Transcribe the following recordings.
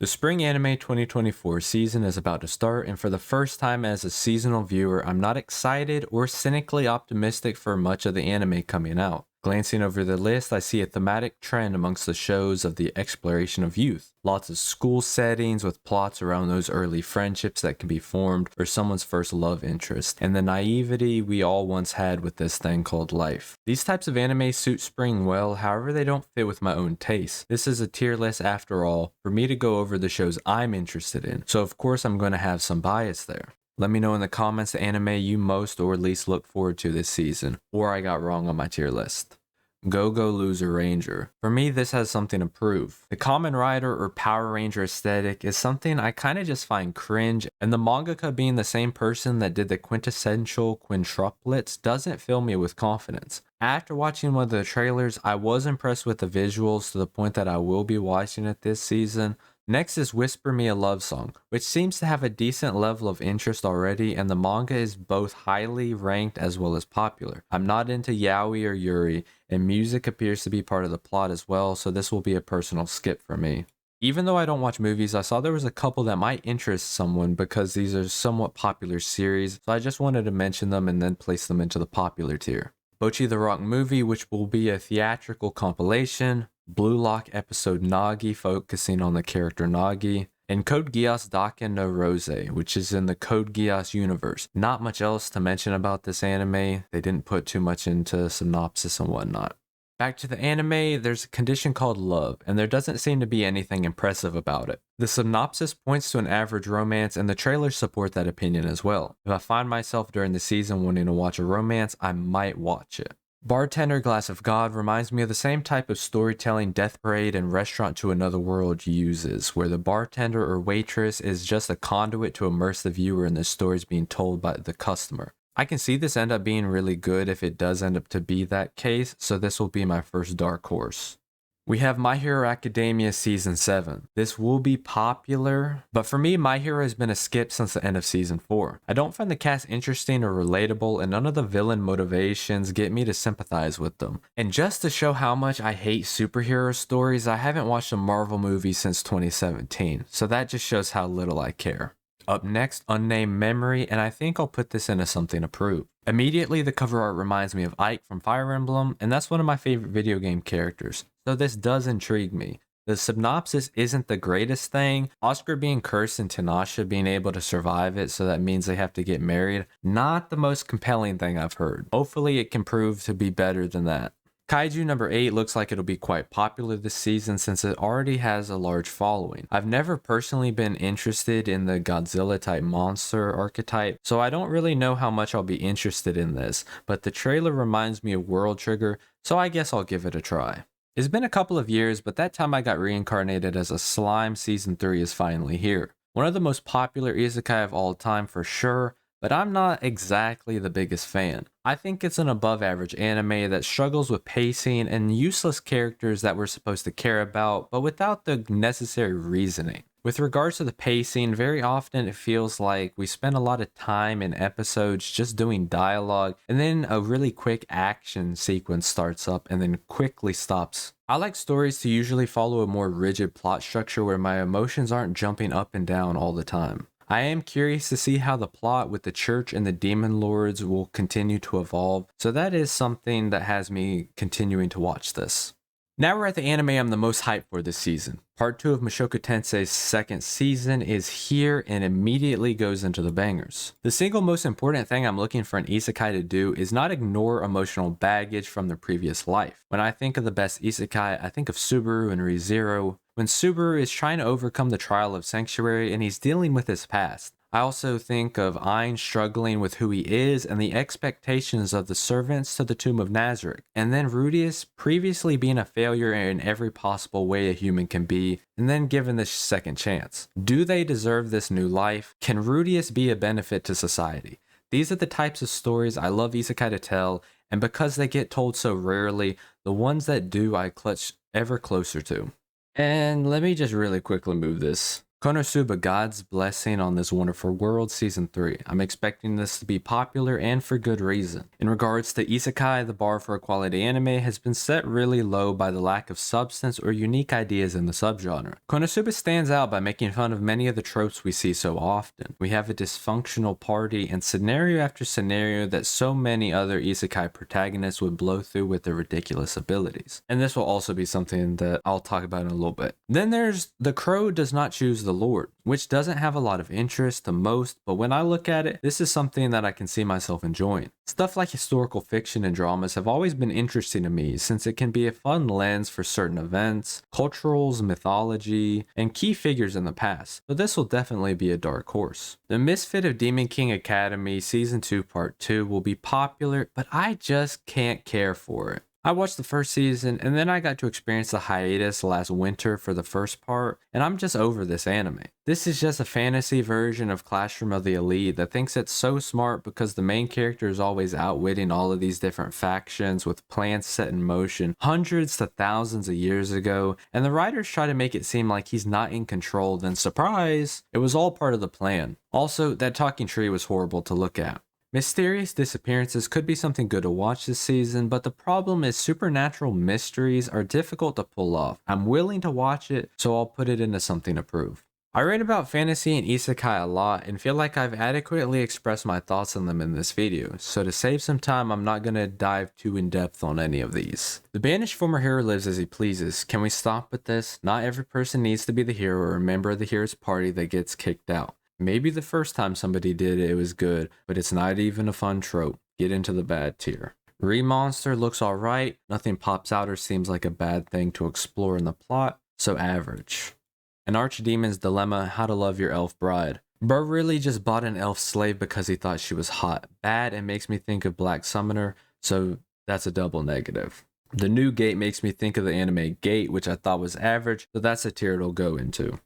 The Spring Anime 2024 season is about to start, and for the first time as a seasonal viewer, I'm not excited or cynically optimistic for much of the anime coming out. Glancing over the list, I see a thematic trend amongst the shows of the exploration of youth. Lots of school settings with plots around those early friendships that can be formed or someone's first love interest, and the naivety we all once had with this thing called life. These types of anime suit spring well, however they don't fit with my own taste. This is a tier list after all, for me to go over the shows I'm interested in, so of course I'm going to have some bias there. Let me know in the comments the anime you most or least look forward to this season, or I got wrong on my tier list. Go Go Loser Ranger. For me, this has something to prove. The Kamen Rider or Power Ranger aesthetic is something I kind of just find cringe, and the mangaka being the same person that did the quintessential quintuplets doesn't fill me with confidence. After watching one of the trailers, I was impressed with the visuals to the point that I will be watching it this season. Next is Whisper Me a Love Song, which seems to have a decent level of interest already, and the manga is both highly ranked as well as popular. I'm not into yaoi or yuri, and music appears to be part of the plot as well, so this will be a personal skip for me. Even though I don't watch movies, I saw there was a couple that might interest someone because these are somewhat popular series, so I just wanted to mention them and then place them into the popular tier. Bocchi the Rock Movie, which will be a theatrical compilation, Blue Lock episode Nagi, focusing on the character Nagi, and Code Geass Daken no Rose, which is in the Code Geass universe. Not much else to mention about this anime. They didn't put too much into synopsis and whatnot. Back to the anime, there's a condition called love, and there doesn't seem to be anything impressive about it. The synopsis points to an average romance, and the trailers support that opinion as well. If I find myself during the season wanting to watch a romance, I might watch it. Bartender Glass of God reminds me of the same type of storytelling Death Parade and Restaurant to Another World uses, where the bartender or waitress is just a conduit to immerse the viewer in the stories being told by the customer. I can see this end up being really good if it does end up to be that case, so this will be my first dark horse. We have My Hero Academia Season 7. This will be popular, but for me, My Hero has been a skip since the end of Season 4. I don't find the cast interesting or relatable, and none of the villain motivations get me to sympathize with them. And just to show how much I hate superhero stories, I haven't watched a Marvel movie since 2017, so that just shows how little I care. Up next, Unnamed Memory, and I think I'll put this into something approved. Immediately, the cover art reminds me of Ike from Fire Emblem, and that's one of my favorite video game characters, so this does intrigue me. The synopsis isn't the greatest thing. Oscar being cursed and Tanasha being able to survive it, so that means they have to get married. Not the most compelling thing I've heard. Hopefully it can prove to be better than that. Kaiju number 8 looks like it'll be quite popular this season since it already has a large following. I've never personally been interested in the Godzilla type monster archetype, so I don't really know how much I'll be interested in this, but the trailer reminds me of World Trigger, so I guess I'll give it a try. It's been a couple of years, but that time I got reincarnated as a slime. Season 3 is finally here. One of the most popular isekai of all time for sure, but I'm not exactly the biggest fan. I think it's an above average anime that struggles with pacing and useless characters that we're supposed to care about, but without the necessary reasoning. With regards to the pacing, very often it feels like we spend a lot of time in episodes just doing dialogue, and then a really quick action sequence starts up and then quickly stops. I like stories to usually follow a more rigid plot structure where my emotions aren't jumping up and down all the time. I am curious to see how the plot with the church and the demon lords will continue to evolve, so that is something that has me continuing to watch this. Now we're at the anime I'm the most hyped for this season. Part 2 of Mushoku Tensei's second season is here and immediately goes into the bangers. The single most important thing I'm looking for an isekai to do is not ignore emotional baggage from the previous life. When I think of the best isekai, I think of Subaru and ReZero, when Subaru is trying to overcome the trial of Sanctuary and he's dealing with his past. I also think of Ein struggling with who he is and the expectations of the servants to the tomb of Nazarick, and then Rudius previously being a failure in every possible way a human can be, and then given this second chance. Do they deserve this new life? Can Rudius be a benefit to society? These are the types of stories I love isekai to tell, and because they get told so rarely, the ones that do I clutch ever closer to. And let me just really quickly move this. Konosuba, God's Blessing on This Wonderful World, Season 3. I'm expecting this to be popular and for good reason. In regards to Isekai, the bar for a quality anime has been set really low by the lack of substance or unique ideas in the subgenre. Konosuba stands out by making fun of many of the tropes we see so often. We have a dysfunctional party and scenario after scenario that so many other Isekai protagonists would blow through with their ridiculous abilities. And this will also be something that I'll talk about in a little bit. Then there's The Crow Does Not Choose the Lord, which doesn't have a lot of interest to most, but when I look at it, this is something that I can see myself enjoying. Stuff like historical fiction and dramas have always been interesting to me since it can be a fun lens for certain events, cultures, mythology, and key figures in the past, but this will definitely be a dark horse. The Misfit of Demon King Academy Season 2 Part 2 will be popular, but I just can't care for it. I watched the first season and then I got to experience the hiatus last winter for the first part, and I'm just over this anime. This is just a fantasy version of Classroom of the Elite that thinks it's so smart because the main character is always outwitting all of these different factions with plans set in motion hundreds to thousands of years ago, and the writers try to make it seem like he's not in control, then surprise, it was all part of the plan. Also, that talking tree was horrible to look at. Mysterious disappearances could be something good to watch this season, but the problem is supernatural mysteries are difficult to pull off. I'm willing to watch it, so I'll put it into something approved. I read about fantasy and isekai a lot and feel like I've adequately expressed my thoughts on them in this video, so to save some time I'm not going to dive too in depth on any of these. The banished former hero lives as he pleases. Can we stop with this? Not every person needs to be the hero or a member of the hero's party that gets kicked out. Maybe the first time somebody did it, it was good, but it's not even a fun trope. Get into the bad tier. Monster looks alright, nothing pops out or seems like a bad thing to explore in the plot, so average. An Archdemon's Dilemma, How to Love Your Elf Bride. Bro really just bought an elf slave because he thought she was hot. Bad and makes me think of Black Summoner, so that's a double negative. The New Gate makes me think of the anime Gate, which I thought was average, so that's a tier it'll go into.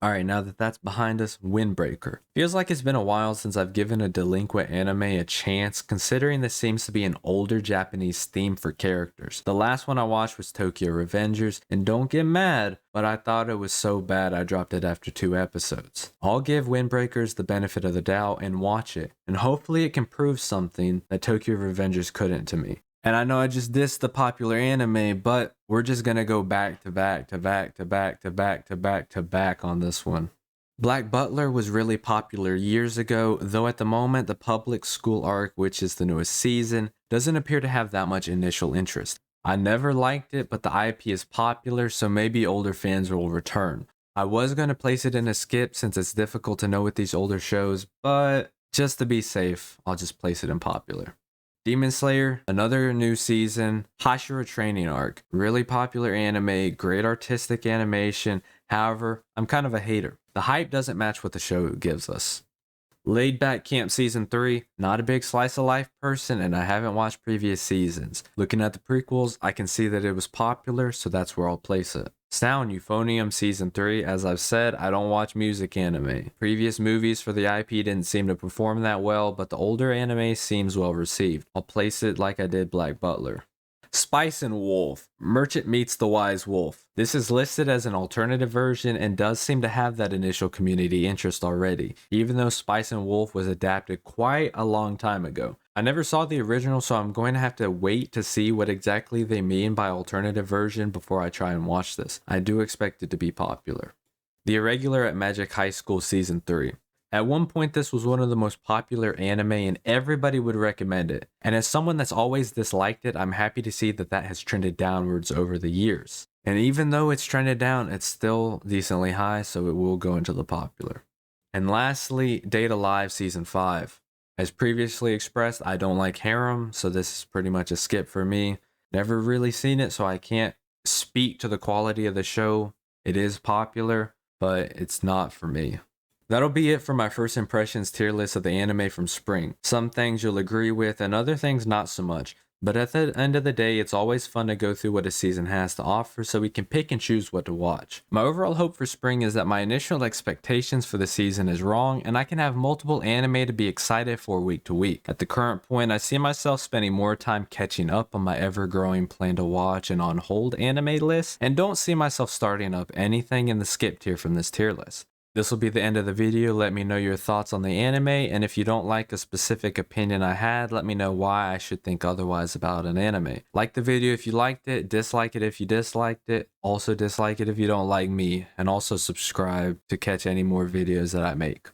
Alright, now that that's behind us, Windbreaker. Feels like it's been a while since I've given a delinquent anime a chance, considering this seems to be an older Japanese theme for characters. The last one I watched was Tokyo Revengers, and don't get mad, but I thought it was so bad I dropped it after 2 episodes. I'll give Windbreakers the benefit of the doubt and watch it, and hopefully it can prove something that Tokyo Revengers couldn't to me. And I know I just dissed the popular anime, but we're just gonna go back to back to back to back to back to back to back on this one. Black Butler was really popular years ago, though at the moment the public school arc, which is the newest season, doesn't appear to have that much initial interest. I never liked it, but the IP is popular, so maybe older fans will return. I was gonna place it in a skip since it's difficult to know with these older shows, but just to be safe, I'll just place it in popular. Demon Slayer, another new season, Hashira training arc, really popular anime, great artistic animation, however, I'm kind of a hater. The hype doesn't match what the show gives us. Laid Back Camp Season 3, not a big slice of life person and I haven't watched previous seasons. Looking at the prequels, I can see that it was popular, so that's where I'll place it. Sound Euphonium Season 3, as I've said, I don't watch music anime. Previous movies for the IP didn't seem to perform that well, but the older anime seems well received. I'll place it like I did Black Butler. Spice and Wolf, Merchant Meets the Wise Wolf. This is listed as an alternative version and does seem to have that initial community interest already, even though Spice and Wolf was adapted quite a long time ago. I never saw the original, so I'm going to have to wait to see what exactly they mean by alternative version before I try and watch this. I do expect it to be popular. The Irregular at Magic High School Season 3. At one point, this was one of the most popular anime and everybody would recommend it. And as someone that's always disliked it, I'm happy to see that that has trended downwards over the years. And even though it's trended down, it's still decently high, so it will go into the popular. And lastly, Date A Live Season 5. As previously expressed, I don't like harem, so this is pretty much a skip for me. Never really seen it, so I can't speak to the quality of the show. It is popular, but it's not for me. That'll be it for my first impressions tier list of the anime from spring. Some things you'll agree with and other things not so much. But at the end of the day, it's always fun to go through what a season has to offer so we can pick and choose what to watch. My overall hope for spring is that my initial expectations for the season is wrong and I can have multiple anime to be excited for week to week. At the current point, I see myself spending more time catching up on my ever-growing plan to watch and on hold anime list and don't see myself starting up anything in the skip tier from this tier list. This will be the end of the video. Let me know your thoughts on the anime, and if you don't like a specific opinion I had, let me know why I should think otherwise about an anime. Like the video if you liked it, dislike it if you disliked it, also dislike it if you don't like me, and also subscribe to catch any more videos that I make.